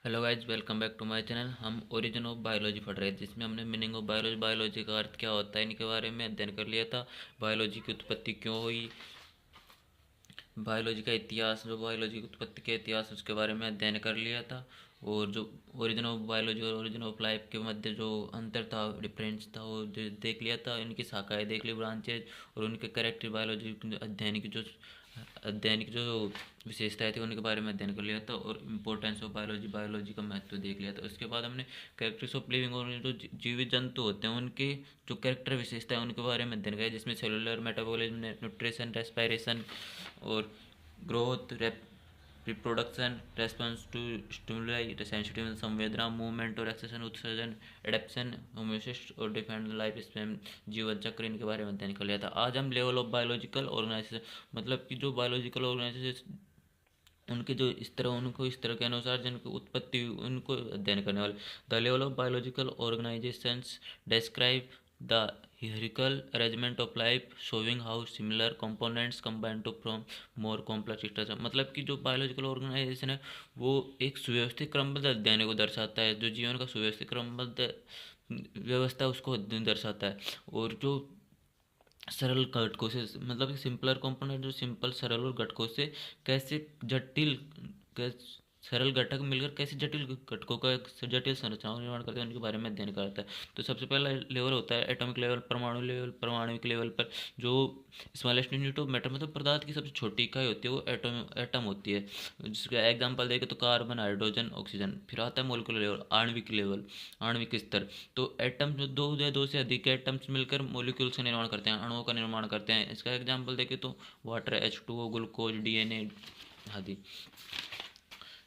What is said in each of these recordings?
Hello guys, welcome back to my channel. हम origin of biology पढ़ रहे थे, जिसमें हमने मीनिंग ऑफ बायोलॉजी, बायोलॉजी का अर्थ क्या होता है, इनके बारे में अध्ययन कर लिया था। बायोलॉजी की उत्पत्ति क्यों हुई, बायोलॉजी का इतिहास, जो बायोलॉजी की उत्पत्ति के इतिहास उसके बारे में अध्ययन कर लिया था। और जो ओरिजिन ऑफ बायोलॉजी और ओरिजिन ऑफ लाइफ के मध्य जो अंतर था, डिफरेंस था, वो देख लिया था। इनकी शाखाएं देख ली, ब्रांचेज, और उनके करेक्टिव बायोलॉजी अध्ययन की जो विशेषताएं थी उनके बारे में अध्ययन कर लिया था। और इम्पोर्टेंस ऑफ बायोलॉजी, बायोलॉजी का महत्व देख लिया था। उसके बाद हमने कैरेक्टर्स ऑफ लिविंग, और जो जीवित जंतु होते हैं उनके जो कैरेक्टर विशेषता है उनके बारे में अध्ययन किया, जिसमें सेलुलर, मेटाबॉलिज्म, न्यूट्रिशन, रेस्पायरेशन और growth, reproduction, response to stimuli, sensitive संवेदना, मूवमेंट और एक्सेशन, उत्सर्जन, एडेप्शन, होम्योसिस और डिफेंड लाइफ स्पैन, जीवन चक्र, इनके बारे में अध्ययन कर लिया था। आज हम लेवल ऑफ बायोलॉजिकल ऑर्गेनाइजेशन, मतलब कि जो बायोलॉजिकल ऑर्गेनाइजेशन उनके जो स्तर, उनको इस तरह के अनुसार जिनकी उत्पत्ति हुई, उनको अध्ययन करने वाले। The level of biological organisations describe the hierarchical arrangement of life, showing how similar components combine to form more complex structure। मतलब कि जो बायोलॉजिकल ऑर्गेनाइजेशन है वो एक सुव्यवस्थित क्रमबद्ध अध्ययन को दर्शाता है, जो जीवन का सुव्यवस्थित क्रमबद्ध व्यवस्था उसको दर्शाता है। और जो सरल घटकों से, मतलब सिंपलर कंपोनेंट, जो सिंपल सरल और घटकों से कैसे जटिल, कैसे सरल घटक मिलकर कैसे जटिल घटकों का एक जटिल संरचना का निर्माण करते हैं, उनके बारे में अध्ययन करता है। तो सबसे पहला लेवल होता है एटॉमिक लेवल, परमाणु लेवल। परमाणुविक लेवल पर जो स्मॉलेस्ट यूनिट ऑफ मैटर, मतलब पदार्थ की सबसे छोटी इकाई होती है वो एटम होती है। जिसका एग्जाम्पल देखें तो कार्बन, हाइड्रोजन, ऑक्सीजन। फिर आता है मोलिकुलर लेवल, आणविक लेवल, आणविक स्तर। तो एटम जो दो या दो से अधिक एटम्स मिलकर मोलिक्यूल्स का निर्माण करते हैं, अणुओं का निर्माण करते हैं। इसका एग्जांपल देखें तो वाटर, H2O, ग्लूकोज, डीएनए आदि।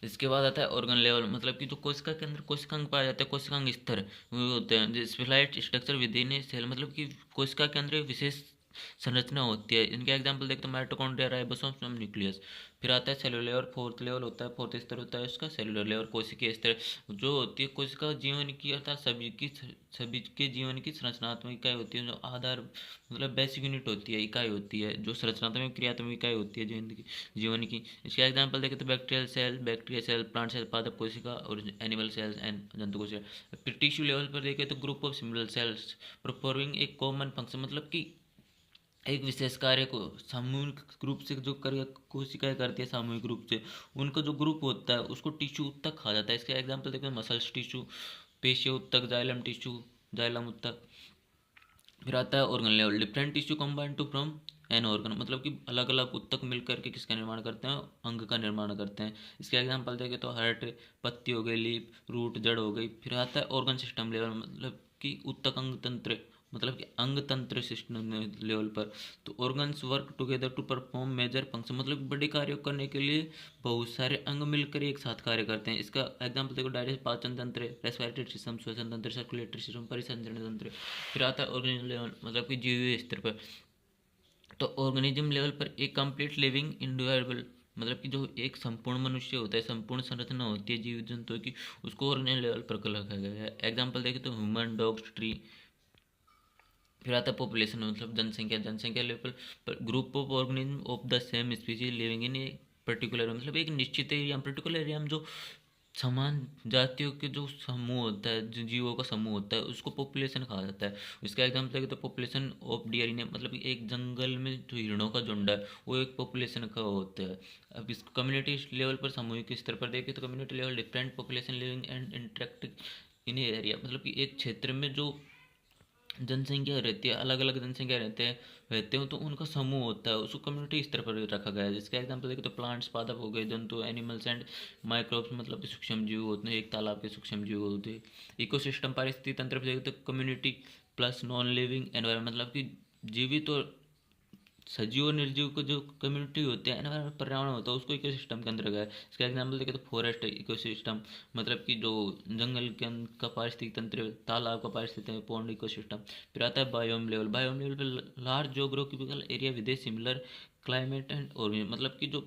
इसके बाद आता है ऑर्गन लेवल, मतलब कि जो कोशिका के अंदर कोशिकांग पाया जाता है, कोशिकांग स्तर वो होते हैं। Specialised structure within a cell, मतलब कि कोशिका के अंदर एक विशेष संरचना होती है। इनके एग्जांपल देखते हैं माइटोकॉन्ड्रिया, राइबोसोम, न्यूक्लियस। फिर आता है सेलुलर लेवल, फोर्थ लेवल होता है, फोर्थ स्तर होता है इसका सेलुलर लेवल, कोशिकीय स्तर। जो होती है कोशिका जीवन की, अर्थात सभी के जीवन की संरचनात्मक इकाई होती है, जो आधार, मतलब बेसिक यूनिट होती है, इकाई होती है, जो संरचनात्मक क्रियात्मक इकाई होती है जीवन की। इसके एग्जांपल देखें तो बैक्टीरिया सेल, प्लांट सेल, पादप कोशिका, और एनिमल सेल्स एंड जंतु कोशिका। फिर टिश्यू लेवल पर देखें तो group of similar sales performing एक कॉमन फंक्शन, मतलब कि एक विशेष कार्य को सामूहिक रूप से जो कर कोशिकाएं करती है, सामूहिक रूप से उनका जो ग्रुप होता है उसको टिश्यू उत्तक कहा जाता है। इसके एग्जांपल देखते हैं मसल्स टिश्यू, पेशीय उत्तक, जाइलम टिश्यू, जाइलम उत्तक। फिर आता है organ level, different tissue combine to from an organ, मतलब कि अलग अलग उत्तक मिलकर के किसका निर्माण करते हैं, अंग का निर्माण करते हैं। इसके एग्जांपल देखें तो हार्ट, पत्ती हो गई, लीफ, रूट, जड़ हो गई। फिर आता है ऑर्गन सिस्टम लेवल, मतलब कि उत्तक अंग तंत्र, मतलब कि अंग तंत्र सिस्टम लेवल पर। तो organs work together to perform major function, मतलब बड़े कार्यों करने के लिए बहुत सारे अंग मिलकर एक साथ कार्य करते हैं। इसका एग्जांपल देखो डायजेस्ट, पाचन तंत्र, रेस्पिरेटरी सिस्टम, श्वसन तंत्र, सर्कुलेटरी सिस्टम, परिसंचरण तंत्र। फिर आता है ऑर्गेनिज्म लेवल, मतलब कि जीवीय स्तर पर। तो ऑर्गेनिज्म लेवल पर एक कंप्लीट लिविंग इंडिविजुअल, मतलब कि जो एक संपूर्ण मनुष्य होता है, संपूर्ण संरचना होती है जीव जंतुओं की, उसको ऑर्गेनिज्म लेवल पर रखा गया है। एग्जांपल देखें तो ह्यूमन, डॉग्स, ट्री। फिर आता है पॉपुलेशन, मतलब जनसंख्या, जनसंख्या लेवल पर group of organism of the same species living in a particular, मतलब एक निश्चित एरिया, पर्टिकुलर एरिया में जो समान जातियों के जो समूह होता है, जो जीवों का समूह होता है, उसको पॉपुलेशन कहा जाता है। इसका एग्जाम्पल है तो पॉपुलेशन ऑफ डियर इन, मतलब कि एक जंगल में जो हिरणों का झुंड है वो एक पॉपुलेशन का होता है। अब इस कम्युनिटी लेवल पर, सामूहिक स्तर पर देखें तो community level, different population living and interact in area, मतलब कि एक क्षेत्र में जो जनसंख्या रहती है, अलग अलग जनसंख्या रहते हो तो उनका समूह होता है, उसको कम्युनिटी स्तर पर रखा गया है। जिसका एग्जांपल देखें तो प्लांट्स, पादप हो गए, जंतु, एनिमल्स एंड माइक्रोब्स, मतलब कि सूक्ष्म जीव होते हैं, एक तालाब के सूक्ष्म जीव होते हैं। इकोसिस्टम, पारिस्थितिकी तंत्र पर देखें तो community plus non living environment, मतलब कि जीवित और सजीव और निर्जीव को जो कम्युनिटी होती है, एनवायरमेंट, पर्यावरण होता है, उसको इकोसिस्टम के अंदर गया है। इसका एग्जांपल देखें तो फॉरेस्ट इकोसिस्टम, मतलब कि जो जंगल के का पारिस्थितिकी तंत्र, तालाब का पारिस्थितिकी, पॉन्ड इकोसिस्टम। फिर आता है बायोम लेवल, बायोम लेवल पर large geographical area with similar climate and और, मतलब कि जो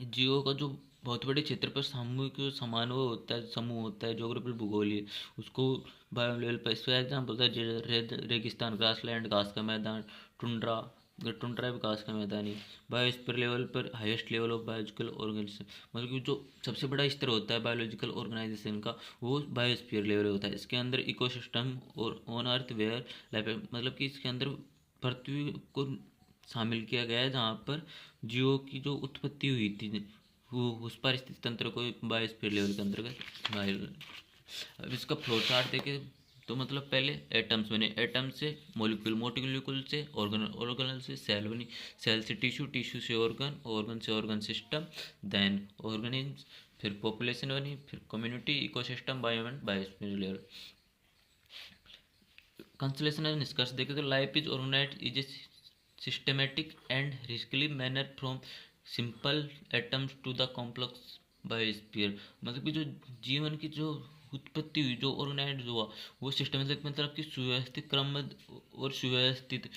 जीवों का जो बहुत बड़े क्षेत्र पर सामूहिक समान वो होता है, समूह होता है, जोग्राफिकल भूगोलीय, उसको बायोम लेवल पर। इसका एग्जाम्पल होता है रेगिस्तान, ग्रासलैंड, घास का मैदान, टुंड्रा, टुंड्रा विकास का मैदानी। बायोस्फीयर लेवल पर highest level of biological organisation, मतलब कि जो सबसे बड़ा स्तर होता है बायोलॉजिकल ऑर्गेनाइजेशन का, वो बायोस्फीयर लेवल होता है। इसके अंदर इकोसिस्टम और ऑन अर्थ वेयर लाइफ, मतलब कि इसके अंदर पृथ्वी को शामिल किया गया है, जहाँ पर जीवों की जो उत्पत्ति हुई थी वो उस पारिस्थितिक तंत्र को बायोस्फीयर लेवल के अंतर्गत बायो। अब इसका फ्लो चार्ट देखे तो मतलब पहले एटम्स बने, एटम से मॉलिक्यूल, मॉलिक्यूल से ऑर्गन, ऑर्गन से सेल बनी, सेल से टिश्यू, टिश्यू से ऑर्गन, ऑर्गन से ऑर्गन सिस्टम, देन ऑर्गेनिज्म, फिर पॉपुलेशन बनी, फिर community, ecosystem, biome, biosphere level. Conclusion and निष्कर्ष देखें तो life is organized is a systematic and hierarchical manner from simple atoms to the complex biosphere, मतलब कि जो जीवन की जो उत्पत्ति हुई, जो ऑर्गेनाइज हुआ, वो सिस्टमेटिक मतलब कि सुव्यवस्थित क्रम और सुव्यवस्थित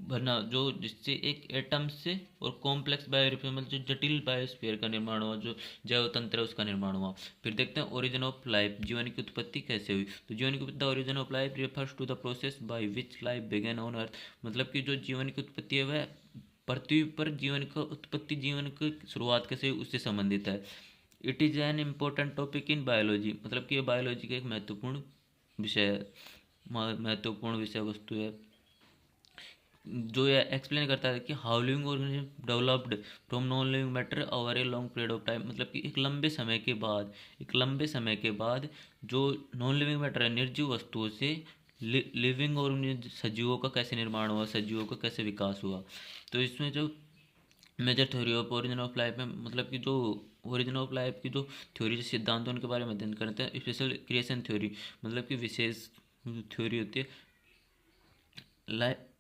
बना, जो जिससे एक एटम से और कॉम्प्लेक्स बायोस्फीयर मतलब जो जटिल बायोस्फीयर का निर्माण हुआ, जो जैव तंत्र है उसका निर्माण हुआ। फिर देखते हैं ओरिजिन ऑफ लाइफ, जीवन की उत्पत्ति कैसे हुई। तो जीवन की the origin of life refers to the process by which life began on earth, मतलब कि जो जीवन की उत्पत्ति है वह पृथ्वी पर जीवन का उत्पत्ति, जीवन की शुरुआत कैसे हुई उससे संबंधित है। It is an important topic in biology, मतलब कि ये बायोलॉजी का एक महत्वपूर्ण विषय है, महत्वपूर्ण विषय वस्तु है, जो ये एक्सप्लेन करता है कि how living organism developed from non living matter over a long period of time, मतलब कि एक लंबे समय के बाद, एक लंबे समय के बाद जो नॉन लिविंग मैटर है, निर्जीव वस्तुओं से लिविंग ऑर्गेनिज्म, सजीवों का कैसे निर्माण हुआ, सजीवों का कैसे विकास हुआ। तो इसमें जो major theory of origin of life में, मतलब कि जो ओरिजिन ऑफ लाइफ की जो थ्योरी, जो सिद्धांत है उनके बारे में अध्ययन करते हैं। स्पेशल क्रिएशन थ्योरी, मतलब कि विशेष थ्योरी होती है।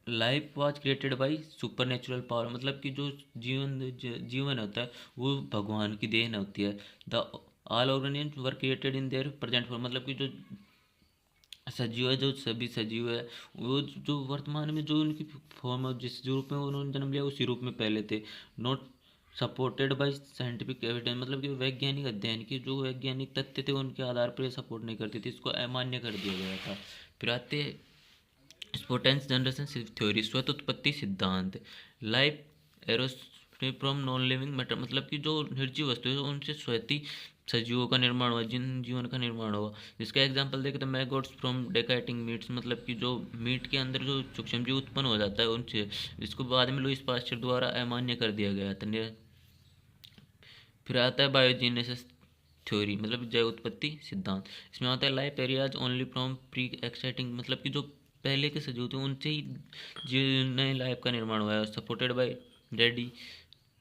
Life was created by super natural power, मतलब कि जो जीवन होता है वो भगवान की देन होती है। The all organism were created in their present form, मतलब कि जो सजीव है, जो सभी सजीव है वो जो वर्तमान में जो उनकी फॉर्म, जिस रूप में उन्होंने जन्म लिया उसी रूप में पहले थे। Not supported by scientific evidence, मतलब कि वैज्ञानिक अध्ययन की जो वैज्ञानिक तथ्य थे उनके आधार पर सपोर्ट नहीं करती थी, इसको अमान्य कर दिया गया था। फिर आते स्पोटेंस जनरेशन थ्योरी, स्वत उत्पत्ति सिद्धांत। Life arrows from non living matter, मतलब कि जो निर्जीव वस्तु है उनसे स्वती सजीवों का निर्माण हुआ, जिन जीवन का निर्माण हुआ। इसका एग्जांपल देखें तो मैगोट्स फ्रॉम डेकाइटिंग मीट्स, मतलब कि जो मीट के अंदर जो सूक्ष्म जीव उत्पन्न हो जाता है उनसे, इसको बाद में लुईस पास्चर द्वारा अमान्य कर दिया गया था। फिर आता है बायोजेनेसिस थ्योरी, मतलब जैव उत्पत्ति सिद्धांत। इसमें आता है life areas only from pre exciting, मतलब कि जो पहले के सजीव थे उनसे ही नए लाइफ का निर्माण हुआ है। Supported by Redi,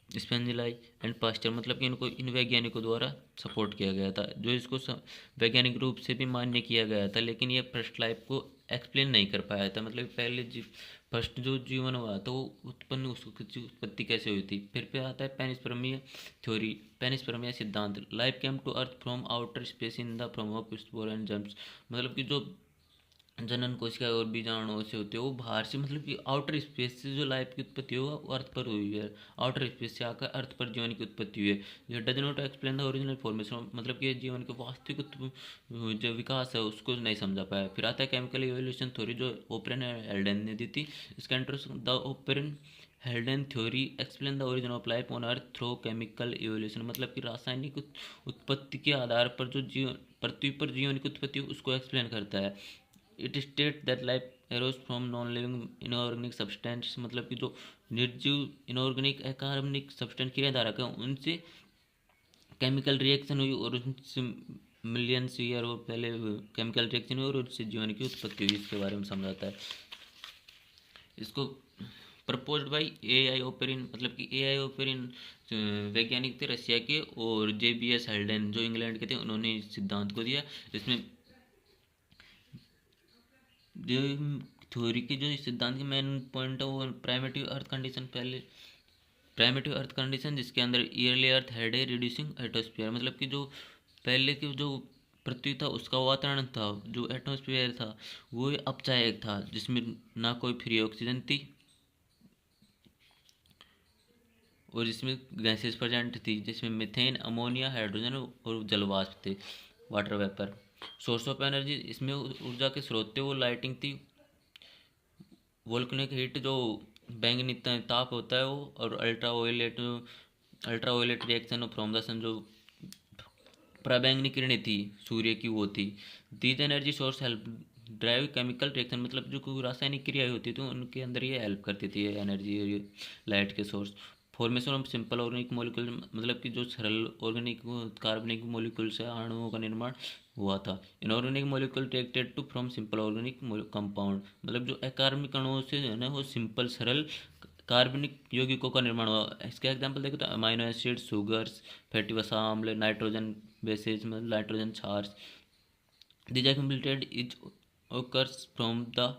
Spallanzani and Pasteur, मतलब कि इनको इन वैज्ञानिकों द्वारा सपोर्ट किया गया था, जो इसको वैज्ञानिक रूप से भी मान्य किया गया था, लेकिन ये फर्स्ट लाइफ को एक्सप्लेन नहीं कर पाया था, मतलब पहले फर्स्ट जो जीवन हुआ तो उत्पन्न उसकी उत्पत्ति कैसे हुई थी। फिर पे आता है पेनिस्पर्मिया थ्योरी, पेनिस्पर्मिया सिद्धांत। Life came to earth from outer space in the form of spore and germs, मतलब कि जो जनन कोशिका और बीजाणुओं से होते हैं वो बाहर से, मतलब कि आउटर स्पेस से जो लाइफ की उत्पत्ति हुआ वो अर्थ पर हुई है, आउटर स्पेस से आकर अर्थ पर जीवन की उत्पत्ति हुई है। ये does not explain the original formation, मतलब कि जीवन के वास्तविक जो विकास है उसको नहीं समझा पाया। फिर आता है केमिकल इवोल्यूशन थ्योरी, जो ओपरेन हेल्डेन ने दी थी। इसका introduction, the Oparin Haldane theory explain the origin of life on earth through chemical evolution, मतलब कि रासायनिक उत्पत्ति के आधार पर जो जीवन, पृथ्वी पर जीवन की उत्पत्ति उसको एक्सप्लेन करता है। It state that life arrows from non living inorganic substance, मतलब कि जो निर्जीव इनऑर्गेनिक अकार्बनिक सब्सटेंस क्रियाधारक है उनसे केमिकल रिएक्शन हुई और उनसे मिलियंस ईयर और पहले केमिकल रिएक्शन हुई और उससे जीवन की उत्पत्ति हुई, इसके बारे में समझाता है। इसको proposed by A I Oparin, मतलब कि ए आई ओपेरिन वैज्ञानिक थे रशिया के, और जे बी एस हेल्डेन जो इंग्लैंड के थे, उन्होंने इस सिद्धांत को दिया। इसमें जो थ्योरी की जो सिद्धांत की मेन पॉइंट है वो प्राइमेटिव अर्थ कंडीशन, पहले प्राइमेटिव अर्थ कंडीशन जिसके अंदर yearly earth had a reducing atmosphere, मतलब कि जो पहले की जो पृथ्वी था उसका वातावरण था, जो एटमॉस्फेयर था वो अपचायक था, जिसमें ना कोई फ्री ऑक्सीजन थी और जिसमें गैसेस प्रेजेंट थी, जिसमें मीथेन, अमोनिया, हाइड्रोजन और जलवाष्प थे, water vapour. Source of energy, इसमें ऊर्जा के स्रोत थे वो लाइटिंग थी, वोल्केनिक हीट जो बैंगनी ताप होता है वो, और ultraviolet reaction from the sun, जो प्रबैंगनी किरणें थी सूर्य की, वो थी। These energy source help drive chemical reaction, मतलब जो कोई रासायनिक क्रियाएं होती थी उनके अंदर ये हेल्प करती थी एनर्जी, लाइट के source. Formation of simple organic molecule, मतलब कि जो सरल ऑर्गेनिक कार्बनिक मॉलिक्यूल से अणुओं का निर्माण हुआ था। Inorganic molecule reacted to from simple organic compound, मतलब जो अकार्बनिक अणुओं से है ना वो सिंपल सरल कार्बनिक यौगिकों का निर्माण हुआ। इसका एग्जांपल देखो तो अमाइनो एसिड, सुगर्स, फैटी वसा अम्ल, नाइट्रोजन बेसिस, मतलब नाइट्रोजन क्षार। This accumulated is occurs from the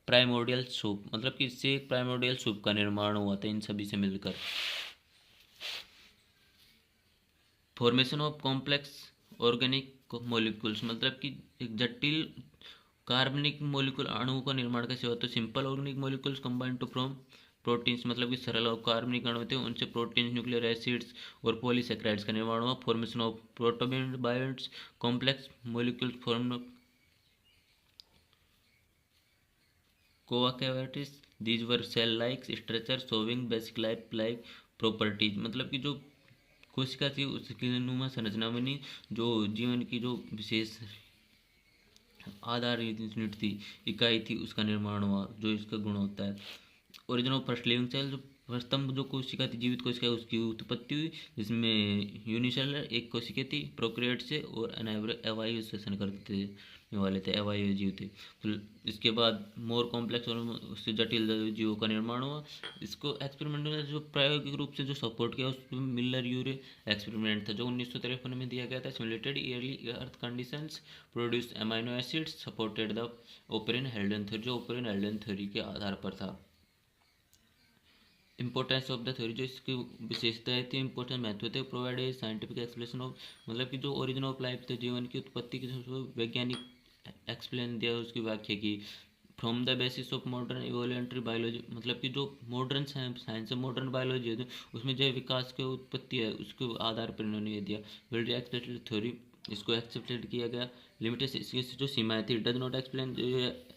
primordial soup, मतलब कि इससे एक प्राइमोडियल सूप का निर्माण हुआ था इन सभी से मिलकर। Formation of complex organic molecules, मतलब कि एक जटिल कार्बनिक मॉलिक्यूल अणुओं का निर्माण कैसे हुआ। तो simple organic molecules combined to from proteins, मतलब कि सरल और कार्बनिक अणु थे उनसे प्रोटीन्स, न्यूक्लियर एसिड्स और पॉलीसेक्राइड्स का निर्माण हुआ। Formation of protobionts, complex molecules form coacervates, these were cell like structure showing basic life like properties, मतलब कि जो कोशिका थी उसकी नुमा संरचना बनी, जो जीवन की जो विशेष आधार यूनिट थी, इकाई थी, उसका निर्माण हुआ, जो इसका गुण होता है। ओरिजिनल फर्स्ट लिविंग सेल, जो प्रथम जो कोशिका थी, जीवित कोशिका, उसकी उत्पत्ति हुई, जिसमें यूनिसेलर एक कोशिका थी प्रोक्रिएट से, और अवायु श्वसन करते वाले थे, अवायु जीव थे। तो इसके बाद मोर कॉम्प्लेक्स और उससे जटिल जीवों का निर्माण हुआ। इसको एक्सपेरिमेंट में जो प्रायोगिक रूप से जो सपोर्ट किया उसमें मिलर यूरे एक्सपेरिमेंट था, जो 1953 में दिया गया था। Simulated yearly earth conditions, produce amino acids, supported the Oparin Haldane theory, जो ओपेरिन हेल्डन थ्योरी के आधार पर था। इंपॉर्टेंस ऑफ द थ्योरी, जो इसकी विशेषताएं थी, इंपॉर्टेंट महत्व थे। Provide a scientific explanation of, मतलब कि जो ओरिजिन ऑफ लाइफ थे, जीवन की उत्पत्ति की वैज्ञानिक एक्सप्लेन दिया, उसकी व्याख्या की। From the basis of modern evolutionary biology, मतलब कि जो मॉडर्न साइंस है, मॉडर्न बायोलॉजी है, उसमें जो विकास की उत्पत्ति है उसके आधार पर इन्होंने ये दिया। वेल एक्सप्लेनेड थ्योरी, इसको एक्सेप्टेड किया गया। लिमिटेड, इसकी जो सीमाएं थी, डज नॉट एक्सप्लेन,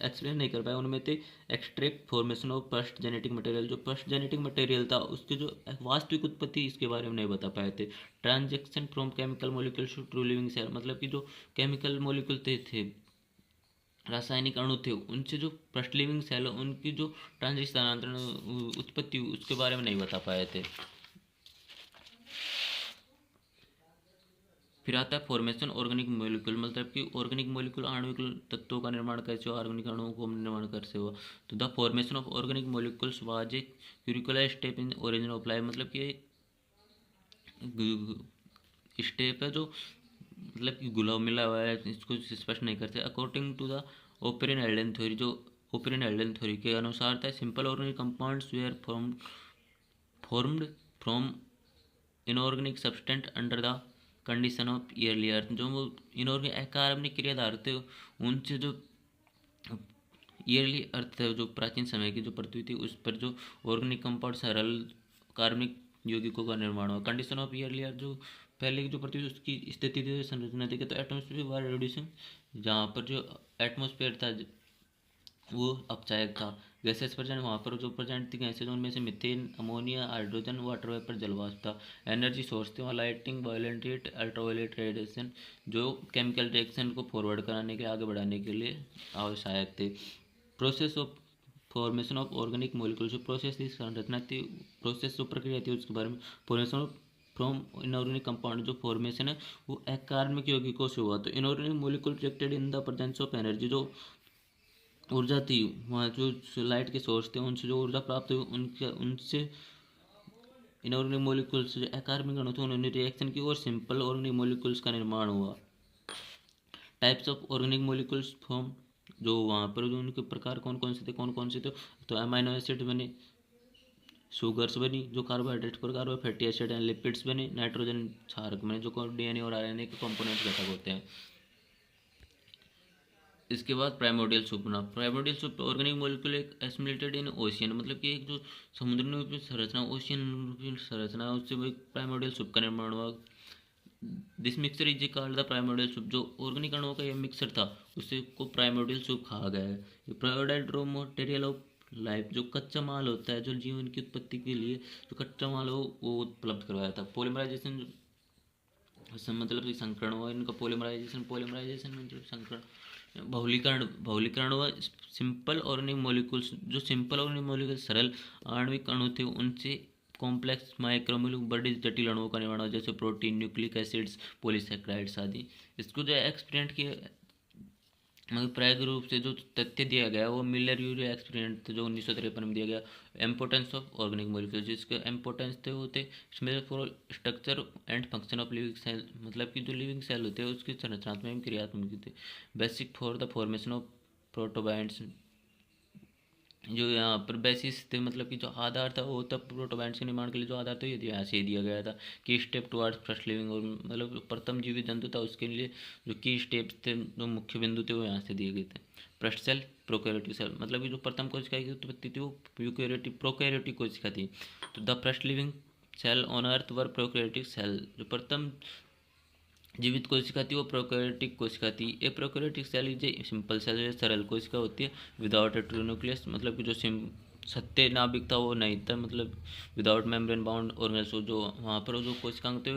एक्सप्लेन नहीं कर पाया, उनमें थे extract formation of first genetic material, जो फर्स्ट जेनेटिक मटेरियल था उसकी जो वास्तविक उत्पत्ति, इसके बारे में नहीं बता पाए थे। Transaction from chemical molecules to true living cell, मतलब कि जो केमिकल मॉलिक्यूल थे रासायनिक अणु थे, उनसे जो फर्स्ट लिविंग सेल उनकी जो ट्रांजिट स्थानांतरण उत्पत्ति उसके बारे में नहीं बता पाए थे। फिर आता है फॉर्मेशन ऑर्गेनिक मॉलिक्यूल, मतलब कि ऑर्गेनिक मॉलिक्यूल आणविक तत्वों का निर्माण कैसे हुआ, ऑर्गेनिक अणुओं को निर्माण कैसे हुआ। तो the formation of organic molecules was a curricular step in origin of life, मतलब कि स्टेप है जो, मतलब कि गुलाब मिला हुआ है, इसको स्पष्ट नहीं करते। According to the Oparin Haldane theory, जो ओपेरिन हेल्डन थ्योरी के अनुसार था, simple organic compounds were formed from inorganic substance under the condition of early earth, जो वो इनऑर्गेनिक अकार्बनिक क्रियाधार थे उनसे जो ईयरली अर्थ है, जो प्राचीन समय की जो पृथ्वी थी उस पर जो ऑर्गेनिक कंपाउंड सरल कार्बनिक यौगिकों का निर्माण हुआ। कंडीशन ऑफ ईयरली अर्थ, जो पहले की जो पृथ्वी उसकी स्थिति थी, संरचना थी, तो एटमोस्फेयर वार रिड्यूसिंग, जहाँ पर जो एटमोस्फेयर था वो अपचायक था। गैसेस प्रेजेंट, वहाँ पर जो प्रेजेंट थी गैसेज, उनमें से methane, ammonia, hydrogen, water vapour, जलवाष्प था। एनर्जी सोर्स थे वहाँ lighting, violent heat, ultraviolet radiation, जो केमिकल रिएक्शन को फॉरवर्ड कराने के, आगे बढ़ाने के लिए आवश्यक थे। Process of formation of organic molecules, जो प्रोसेस की संरचना थी, प्रोसेस जो प्रक्रिया थी उसके बारे में। Formation of from inorganic compound, जो फॉर्मेशन है वो अकार्बनिक यौगिकों से हुआ। तो inorganic molecule reacted in the presence of energy, जो ऊर्जा थी वहाँ, जो लाइट के सोर्स थे उनसे जो ऊर्जा प्राप्त हुई, उनके उनसे इनऑर्गेनिक मॉलिक्यूल्स जो अकार्बनिक अणु थे उन्होंने रिएक्शन की और सिंपल ऑर्गेनिक मॉलिक्यूल्स का निर्माण हुआ। Types of organic molecules form, जो वहाँ पर जो उनके प्रकार कौन कौन से थे, कौन कौन से थे, तो अमाइनो एसिड बने, शुगर्स बनी जो कार्बोहाइड्रेट प्रकार, फैटी एसिड एंड लिपिड्स बने, नाइट्रोजन क्षारक बने जो डीएनए और आरएनए के कंपोनेंट्स घटक होते हैं। इसके बाद प्राइमोडियल सूप बना। प्राइमोडियल सूप ऑर्गेनिक मॉलिक्यूल एक एसिमिलेटेड इन ओशियन, मतलब कि एक जो समुद्र में संरचना, ओशियन संरचना, उससे वो एक प्राइमोडियल सूप का निर्माण हुआ। This mixer is called the primordial soup, जो ऑर्गेनिक अणुओं का ये मिक्सर था उससे को प्राइमोडियल सूप कहा गया है। ये provided raw material of life जो कच्चा माल होता है, जो जीवन की उत्पत्ति के लिए जो कच्चा माल हो वो उपलब्ध करवाया था। पॉलीमराइजेशन उससे मतलब कि संकरण हुआ इनका। पॉलीमराइजेशन पॉलीमराइजेशन मतलब संकरण। बहुलीकरण हुआ सिंपल ऑर्गेनिक मॉलिक्यूल्स, जो सिंपल ऑर्गेनिक मॉलिक्यूल सरल आणविक अणु थे उनसे कॉम्प्लेक्स माइक्रोमोलिक्यूल बड़े जटिल अणुओं का निर्माण हुआ, जैसे प्रोटीन, न्यूक्लिक एसिड्स, पॉलीसैकेराइड्स आदि। इसको जो एक्सपेरिमेंट किया, मगर प्रायोगिक रूप से जो तथ्य दिया गया वो मिलर यूरे एक्सपेरिमेंट थे जो 1953 में दिया गया। इम्पोर्टेंस ऑफ ऑर्गेनिक मॉलिक्यूल, जिसके इम्पोर्टेंस थे वो थे इसमें for structure and function of living cell, मतलब कि जो लिविंग सेल होते हैं उसकी संरचनात्मक क्रियात्मक थे। Basic for the formation of protobionts, जो यहाँ पर बेसिस थे, मतलब कि जो आधार था वो तब प्रोटोबाइंट्स के निर्माण के लिए जो आधार था ये यहाँ से दिया गया था। की स्टेप टुवर्ड्स फर्स्ट लिविंग, और मतलब जो प्रथम जीवित जंतु था उसके लिए जो की स्टेप्स थे, जो मुख्य बिंदु थे वो यहाँ से दिए गए थे। फर्स्ट सेल प्रोकैरियोटिक सेल, मतलब कि जो प्रथम कोशिका की उत्पत्ति थी वो यूकैरियोटिक प्रोकैरियोटिक कोशिका थी। तो the first living cell on earth were prokaryotic cell, जो प्रथम जीवित कोशिका थी वो प्रोकैरियोटिक कोशिका थी। A prokaryotic cell is a simple cell, जो सरल कोशिका होती है। विदाउट ए ट्रू न्यूक्लियस, मतलब कि जो सत्य नाभिक था वो नहीं था, मतलब विदाउट मेम्ब्रेन बाउंड ऑर्गेनेल्स, जो वहाँ पर जो कोशिकांग थे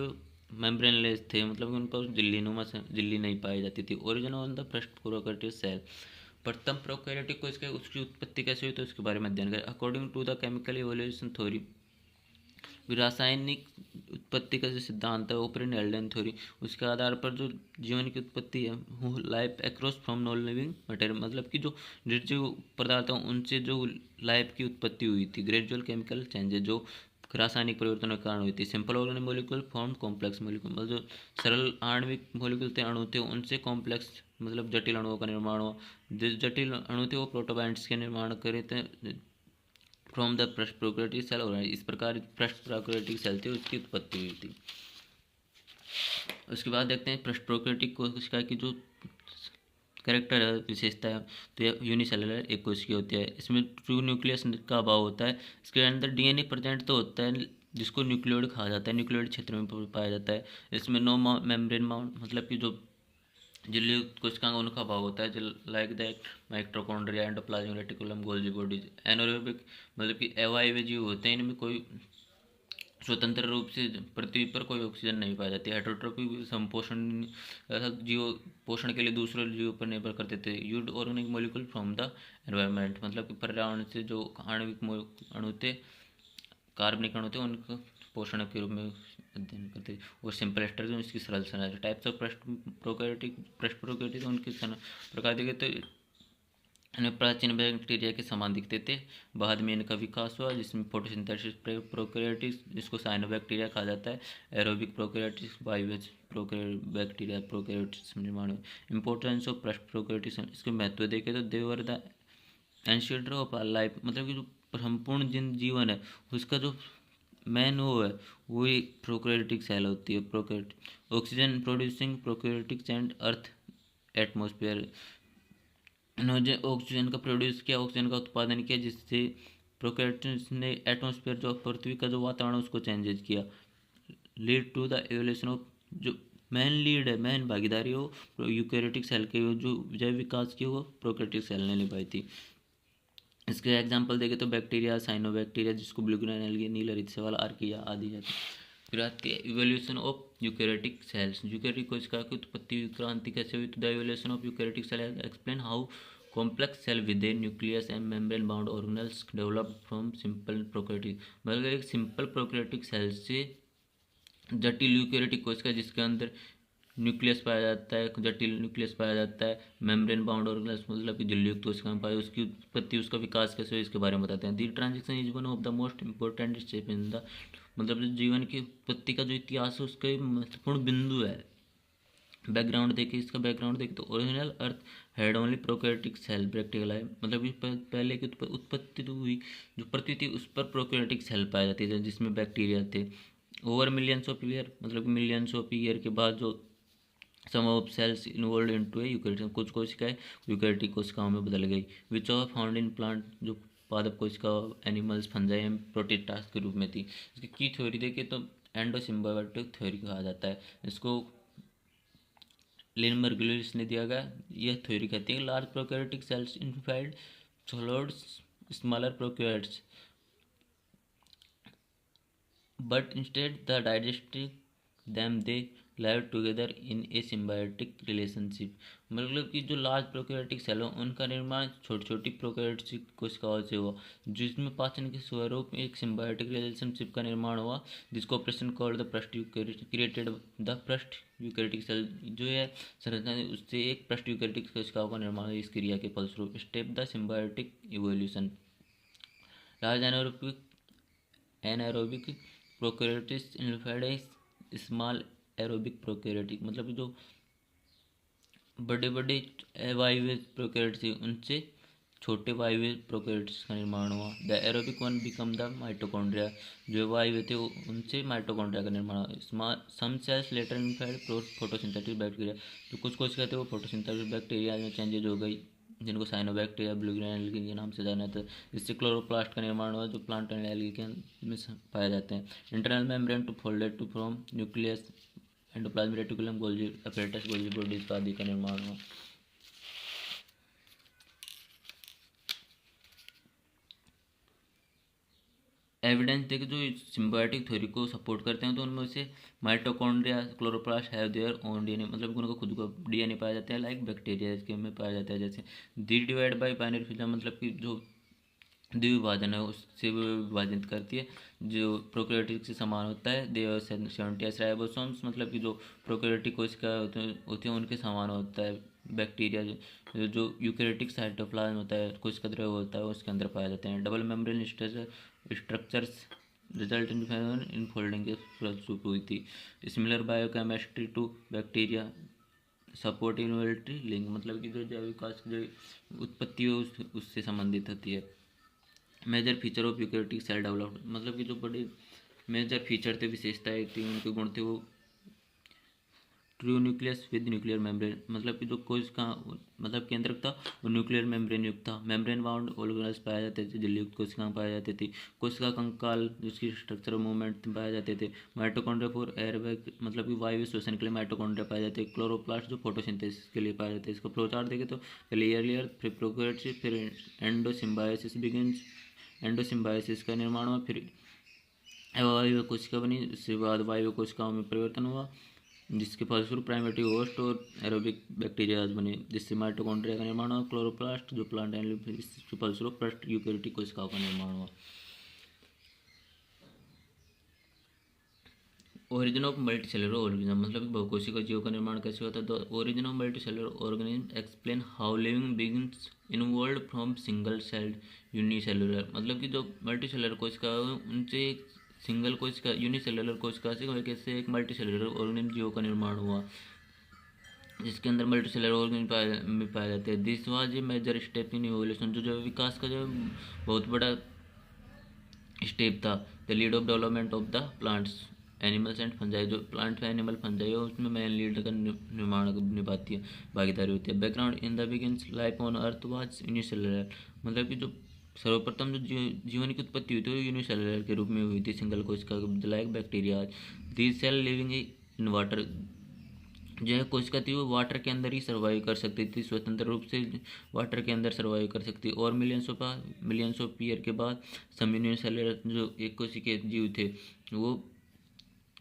मेम्ब्रेनलेस थे, मतलब कि उन पर झिल्ली नहीं पाई जाती थी। Origin on the first prokaryotic cell, प्रथम प्रोकैरियोटिक कोशिका उसकी उत्पत्ति कैसे हुई तो उसके बारे में अध्ययन करें। According to the chemical evolution theory, रासायनिक उत्पत्ति का जो सिद्धांत है ओपरेन एल्डेन थ्योरी, उसके आधार पर जो जीवन की उत्पत्ति है वो life across from non living material, मतलब कि जो निर्जीव पदार्थ हैं उनसे जो लाइफ की उत्पत्ति हुई थी। ग्रेजुअल केमिकल चेंजेस, जो रासायनिक परिवर्तनों के कारण हुई थी। Simple organic molecule form complex molecule, मतलब जो सरल आणविक मॉलिक्यूल थे, अणु थे, उनसे कॉम्प्लेक्स मतलब जटिल अणुओं का निर्माण हुआ। जो जटिल अणु थे वो प्रोटोबाइंट्स के निर्माण करे थे from the first prokaryotic cell, और इस प्रकार फर्स्ट प्रोकैरियोटिक सेल थी उसकी उत्पत्ति हुई थी। उसके बाद देखते हैं फर्स्ट प्रोकैरियोटिक कोशिका की जो कैरेक्टर है, विशेषता है, तो यह यूनिसेलुलर एक कोशिका होती है। इसमें ट्रू न्यूक्लियस का अभाव होता है। इसके अंदर डीएनए प्रेजेंट तो होता है जिसको न्यूक्लियोइड कहा जाता है, न्यूक्लियोइड क्षेत्र में पाया जाता है। इसमें नो मेम्ब्रेन बाउंड, मतलब कि जो झिल्ली कोशिकाओं का उनका अभाव होता है, जो like that mitochondria, endoplasmic reticulum, Golgi bodies. Anaerobic, मतलब कि अवायवीय जीव होते हैं, इनमें कोई स्वतंत्र रूप से पृथ्वी पर कोई ऑक्सीजन नहीं पाई जाती। हेटरोट्रोपिक, संपोषण जीव पोषण के लिए दूसरे जीवों पर निर्भर करते थे। You'd organic molecule from the environment, मतलब कि पर्यावरण से जो आणविक अणु थे, कार्बनिक अणु थे, उनका पोषण के रूप में अध्ययन करते थे। और सिंपल स्ट्रक्चर इसकी सरल संरचना। टाइप्स ऑफ प्रस्ट प्रोकैरियोटिक उनके प्रकार देखे तो इनमें प्राचीन बैक्टीरिया के समान दिखते थे। बाद में इनका विकास हुआ जिसमें फोटोसिंथेसिस प्रोकैरियोटिक्स, जिसको साइनोबैक्टीरिया कहा जाता है। एरोबिक प्रोकैरियोटिक्स, बायोवेज बैक्टीरिया प्रोकैरियोटिक्स निर्माण हुए। इंपॉर्टेंस ऑफ फर्स्ट प्रोकैरियोटिक्स, इसके महत्व देखे तो देवर द एंशियटर ऑफ आवर लाइफ, मतलब कि जो संपूर्ण जिन जीवन है उसका जो मेन वो है वही प्रोकैरियोटिक सेल होती है। Prokaryotic oxygen producing prokaryotics and earth atmosphere, इन्होंने ऑक्सीजन का प्रोड्यूस किया, ऑक्सीजन का उत्पादन किया, जिससे प्रोकैरियोट्स ने एटमॉस्फेयर जो पृथ्वी का जो वातावरण उसको चेंजेस किया। Lead to the evolution of, जो मेन लीड है, मेन भागीदारी हो यूकैरियोटिक सेल के जो जैव विकास की वो प्रोकैरियोटिक सेल ने निभाई थी। इसके एग्जाम्पल देखें तो बैक्टीरिया, साइनोबैक्टीरिया, जिसको ब्लू ग्रेन एल्गी, नीला रितसेवाल, आर्किया आदि है। फिर आती है evolution of eukaryotic cells. Eukaryotic कोशिका की उत्पत्ति क्रांति कैसे हुई तो the evolution of eukaryotic cell explain how complex cell with a nucleus and membrane bound organelles developed from simple prokaryotic, मतलब एक सिंपल प्रोकैरियोटिक सेल से जटिल यूकैरियोटिक कोशिका जिसके अंदर न्यूक्लियस पाया जाता है, जटिल न्यूक्लियस पाया जाता है, मेम्ब्रेन बाउंड ऑर्गेनेल्स, मतलब कि झिल्लीयुक्त कोशिका पाए, उसकी उत्पत्ति उसका विकास कैसे हो इसके बारे में बताते हैं। दी transaction is one of the most important step in the, मतलब जो जीवन की उत्पत्ति का जो इतिहास है उसका एक महत्वपूर्ण बिंदु है। बैकग्राउंड देखिए, इसका बैकग्राउंड देखिए तो original earth had only prokaryotic cell bacteria, मतलब कि पहले की उत्पत्ति तो हुई, जो पृथ्वी थी उस पर प्रोकैरियोटिक सेल पाए जाते थे जिसमें बैक्टीरिया थे। ओवर मिलियंस ऑफ ईयर, मतलब मिलियंस ऑफ ईयर के बाद जो some of cells involve into a eukaryotic, कुछ कोशिकाएं यूकैरियोटिक कोशिकाओं में बदल गई। Which are found in plant, जो पादप कोशिका, एनिमल्स, फंजाई एंड प्रोटिस्टा के रूप में थी। इसकी की थ्योरी देखिए तो एंडोसिम्बायोटिक थ्योरी कहा जाता है इसको, लिनबर्गुलिस ने दिया गया। यह थ्योरी कहती है कि लार्ज प्रोकैरियोटिक सेल्स इनफाइड solids smaller prokaryotes, but instead the digesting them they live together in a symbiotic relationship। मतलब कि जो लार्ज प्रोकैरियोटिक सेल हो उनका निर्माण छोटी छोटी प्रोकैरियोटिक कोशिकाओं से हुआ, जिसमें पाचन के स्वरूप में एक सिम्बायोटिक रिलेशनशिप का निर्माण हुआ, जिसको operation called the first created the first eukaryotic cell. जो है संरचना उससे एक फर्स्ट यूकैरियोटिक कोशिकाओं का निर्माण हुआ इस क्रिया के फलस्वरूप। Step the symbiotic evolution. Large anaerobic prokaryotes इन्फेड स्मॉल एरोबिक प्रोकैरियोटिक। मतलब जो बड़े बड़े वायवीय प्रोकैरियोट्स थे उनसे छोटे वायवीय प्रोकैरियोट्स का निर्माण हुआ। The aerobic one become the mitochondria. जो वायवीय थे उनसे माइटोकॉन्ड्रिया का निर्माण हुआ। सम सेल्स लेटर इन्फेड फोटोसिंथेटिक बैक्टीरिया। जो कुछ कोशिकाएं थे वो फोटोसिंथेटिक बैक्टीरिया में चेंजेज हो गई, जिनको साइनोबैक्टीरिया ब्लू ग्रेन एल्गी के नाम से जाना था। इससे क्लोरोप्लास्ट का निर्माण हुआ, जो प्लांट एंड एल्गी के में पाए जाते हैं। Internal membrane to folded to from nucleus endoplasmic reticulum Golgi apparatus Golgi bodies आदि का निर्माण हुआ। एविडेंस देखे जो सिम्बायोटिक थ्योरी को सपोर्ट करते हैं तो उनमें से mitochondria chloroplast have their own DNA. मतलब उनका खुद का डीएनए पाया जाता है, लाइक बैक्टीरिया के में पाया जाता है। जैसे D divide by binary fusion, मतलब कि जो द्विविभाजन है उससे वो विभाजित करती है, जो प्रोकैरियोटिक से समान होता है। दे 70 राइबोसोम्स, मतलब कि जो प्रोकैरियोटिक कोशिका होती है उनके समान होता है। बैक्टीरिया जो यूकैरियोटिक साइटोप्लाज्म होता है, कोशिका द्रव्य होता है, उसके अंदर पाए जाते हैं। Double membrane structures result in folding के फलस्वरूप हुई थी। Similar biochemistry to bacteria support innovatory link. मतलब कि जो जैविक विकास की जो उत्पत्ति है उससे संबंधित होती है। Major feature of eukaryotic cell developed. मतलब कि जो बड़े मेजर फीचर थे, विशेषताएं थी, उनके गुण थे, वो true nucleus with nuclear membrane. मतलब कि जो कोशिका मतलब केंद्रक था वो न्यूक्लियर मेम्ब्रेन युक्त था। मेम्ब्रेन बाउंड ऑर्गेनेल्स पाए जाते थे, जलयुक्त कोशिकाएं पाई जाती थी। कोशिका कंकाल जिसकी स्ट्रक्चर मूवमेंट पाए जाते थे। माइटोकॉन्ड्रिया फॉर एयरबैग, मतलब कि वायु श्वसन के लिए माइटोकॉन्ड्रिया पाए जाते हैं। क्लोरोप्लास्ट जो फोटोसिंथेसिस के लिए पाए जाते हैं। इसका फ्लोचार्ट देखें तो पहले ईयरलियर, फिर प्रोकैरियोट्स, फिर एंडोसिम्बायोसिस बिगिंस। एंडोसिम्बायोसिस का निर्माण हुआ, फिर अवायवीय कोशिका बनी, उसके बाद वायवीय कोशिकाओं में परिवर्तन हुआ, जिसके फलस्वरूप प्राइमेटिव होस्ट और एरोबिक बैक्टीरिया बने, जिससे माइटोकॉन्ड्रिया का निर्माण हुआ। क्लोरोप्लास्ट जो प्लांट एंड इसके फलस्वरूप फर्स्ट यूकैरियोटिक कोशिकाओं का निर्माण हुआ। Origin of multicellular organism. मतलब बहुकोशिकीय जीवों का निर्माण कैसे होता है। The origin of multicellular organism explain how living begins involve from single celled unicellular. मतलब कि जो मल्टीसेलुलर कोशिका है उनसे एक सिंगल कोशिका यूनिसेलुलर कोशिका से कैसे एक मल्टीसेलुलर ऑर्गेनिज्म जीवों का निर्माण हुआ, जिसके अंदर मल्टीसेलुलर ऑर्गेनिज्म में पाए जाते हैं। This was a major step in evolution. जो विकास का जो बहुत बड़ा स्टेप था। The lead of development of the plants animals and fungi. जो प्लांट एनिमल फंजाई है उसमें मेन लीड का निर्माण निभाती है, भागीदारी होती है। Background in the begins life on earth was unicellular. मतलब कि जो सर्वप्रथम जो जीवन की उत्पत्ति हुई थी वो यूनिसेलुलर के रूप में हुई थी, सिंगल कोशिका like bacteria. These cell living in water. जो कोशिका थी वो वाटर के अंदर ही सर्वाइव कर सकती थी, स्वतंत्र रूप से वाटर के अंदर सर्वाइव कर सकती। और मिलियंस ऑफ ईयर के बाद सम यूनिसेलुलर जो एक कोशिकीय जीव थे वो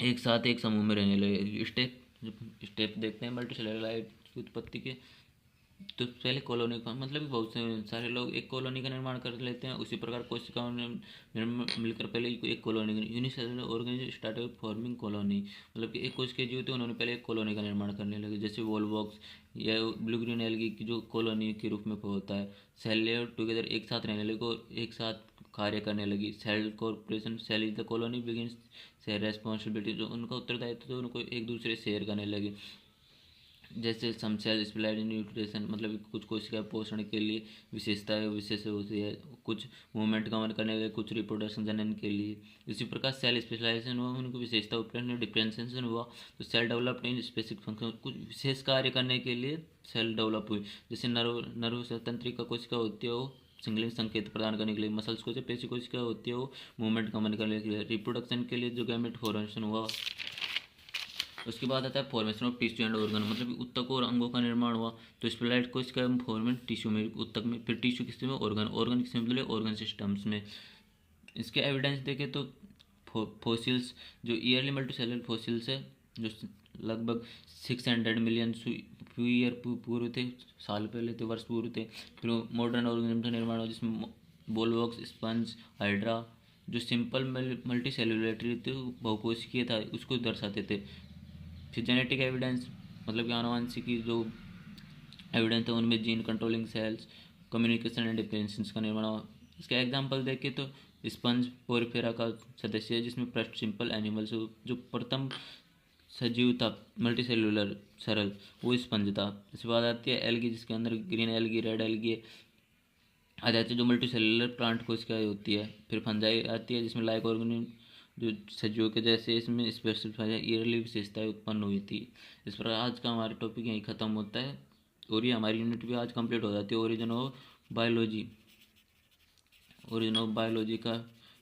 एक साथ एक समूह में रहने लगे। स्टेप देखते हैं मल्टीसेलुलर लाइफ की उत्पत्ति के। तो पहले कॉलोनी का मतलब बहुत से सारे लोग एक कॉलोनी का निर्माण कर लेते हैं, उसी प्रकार कोशिकाओं ने मिलकर पहले एक colony unicellular organism started forming colony. मतलब कि एक कोशिकीय जीव थे, उन्होंने पहले एक कॉलोनी का निर्माण करने लगे, जैसे वॉलवॉक्स या ब्लू ग्रीन एल्गी की जो कॉलोनी के रूप में होता है। सेल लेयर टुगेदर एक साथ रहने लगे और एक साथ कार्य करने लगी। Cell corporation cell is the colony begins share responsibility. जो उनका उत्तरदायित्व तो उनको एक दूसरे शेयर करने लगे। जैसे some cell specialise in nutrition, मतलब कुछ कोशिका पोषण के लिए विशेषताएं विशेष होती है, कुछ मूवमेंट कवर करने के लिए, कुछ रिप्रोडक्शन जनन के लिए। इसी प्रकार सेल स्पेशलाइजेशन हुआ, उनको विशेषता उपलब्ध डिफ्रेंशिएशन हुआ, तो cell developed in specific function, कुछ विशेष कार्य करने के लिए सेल डेवलप हुई। जैसे नर्व तंत्रिका कोशिका होती है वो सिंगलिंग संकेत प्रदान करने के लिए, मसल्स को पेशी कोशिका होती है वो मूवमेंट कमन करने के लिए, रिप्रोडक्शन के लिए जो गैमेट फॉर्मेशन हुआ, उसके बाद आता है formation of tissue and organ, मतलब ऊतक और अंगों का निर्माण हुआ तो स्प्लाइट को इसका फॉर्मेशन टिश्यू में, ऊतक में, फिर टिश्यू किस में, ऑर्गन, ऑर्गन किस में बोले, ऑर्गन सिस्टम्स में। इसके एविडेंस देखें तो फॉसिल्स जो ईयरली मल्टीसेलुलर फॉसिल्स है जो लगभग 600 मिलियन फ्यू ईयर पूर्व थे, साल पहले थे, वर्ष पूर्व थे। फिर मॉडर्न ऑर्गेनिज्म का निर्माण हुआ जिसमें बोलवॉक्स, स्पंज, हाइड्रा, जो सिंपल मल्टी सेलुलरिटी थे बहुकोशिकीय था उसको दर्शाते थे। फिर जेनेटिक एविडेंस मतलब कि आनुवंशिकी जो एविडेंस है उनमें gene controlling cells, communication and differences का निर्माण हुआ। इसका एग्जांपल देखें तो स्पंज पोरफेरा का सदस्य है जिसमें फर्स्ट सिंपल एनिमल्स जो प्रथम सजीव था मल्टी सेलुलर सरल वो स्पंज था। इसके बाद आती है एल्गी जिसके अंदर ग्रीन एल्गी, रेड एल्गी आ जाती है जो मल्टी सेलुलर प्लांट को इसका होती है। फिर फंजाई आती है जिसमें लाइक ऑर्गेनिज्म जो सजीवों के जैसे इसमें स्पेसिफाई ईयरली विशेषताएं उत्पन्न हुई थी। इस पर आज का हमारा टॉपिक यहीं ख़त्म होता है और ये हमारी यूनिट भी आज कंप्लीट हो जाती है। Origin of biology, origin of biology का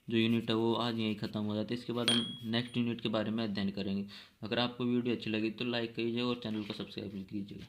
जो यूनिट है वो आज यहीं ख़त्म हो जाता है। इसके बाद हम नेक्स्ट यूनिट के बारे में अध्ययन करेंगे। अगर आपको वीडियो अच्छी लगी तो लाइक कीजिए और चैनल को सब्सक्राइब कीजिएगा।